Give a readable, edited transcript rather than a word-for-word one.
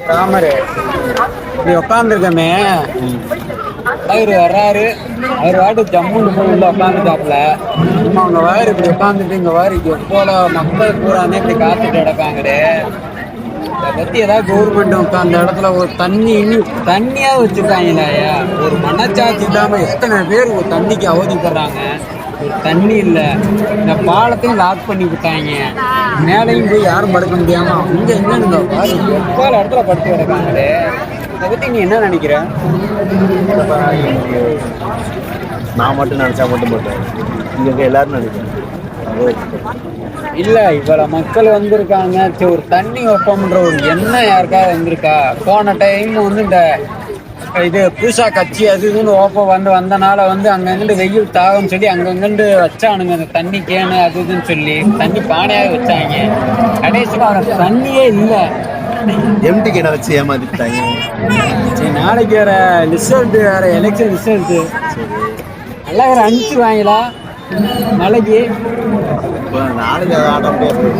ராமரு இப்படி உட்காந்துருக்கமே, அவரு வர்றாரு, அவர் வாட்டு ஜம்முன்னு போய் உள்ள உட்காந்துட்டாப்புல. நம்ம அவங்க வாரு இப்படி உட்காந்துட்டு இங்க வாரு எப்போல மக்கள் பூராமே இப்படி காத்துட்டு கிடக்காங்களே. இதை பத்தி ஏதாவது கவர்மெண்ட் அந்த இடத்துல ஒரு தண்ணியா வச்சிருக்காங்களாயா? ஒரு மனச்சாட்சி இல்லாம எத்தனை பேர் ஒரு தண்ணிக்கு அவதிப்படுறாங்க. ஒரு தண்ணி இல்லை, இந்த பாலத்தையும் லாக் பண்ணி விட்டாங்க. மேலையும் போய் யாரும் படுக்க முடியாம இங்க என்னன்னு எவ்வளோ இடத்துல படுத்து கிடக்காங்களே. இதை பத்தி நீ என்ன நினைக்கிற? நான் மட்டும் நினைச்சா மட்டும் போட்டேன், இங்க எல்லாரும் நினைக்கிறேன். இல்ல இவ்வளவு மக்கள் வந்திருக்காங்க, சரி ஒரு தண்ணி வைப்போம்ன்ற ஒரு எண்ணம் யாருக்காவது வந்திருக்கா? போன டைம் இந்த இது பூசா கட்சி அது இதுன்னு வந்தனால அங்கங்கிட்டு வெயில் தாகம் சொல்லி அங்கங்கிட்டு வச்சானுங்க அந்த தண்ணி கேனு அது இதுன்னு சொல்லி தண்ணி பானையாக வச்சாங்க. கடைசியில் அவரை தண்ணியே இல்லை, எம்டி கேனை வச்சு ஏமாத்திட்டாங்க. சரி நாளைக்கு வேற ரிசல்ட், வேற எலெக்ஷன் ரிசல்ட், நல்லா வேற அனுப்பிச்சுவாங்களா நாளைக்கு? நாளைக்கு ஆட முடியாது.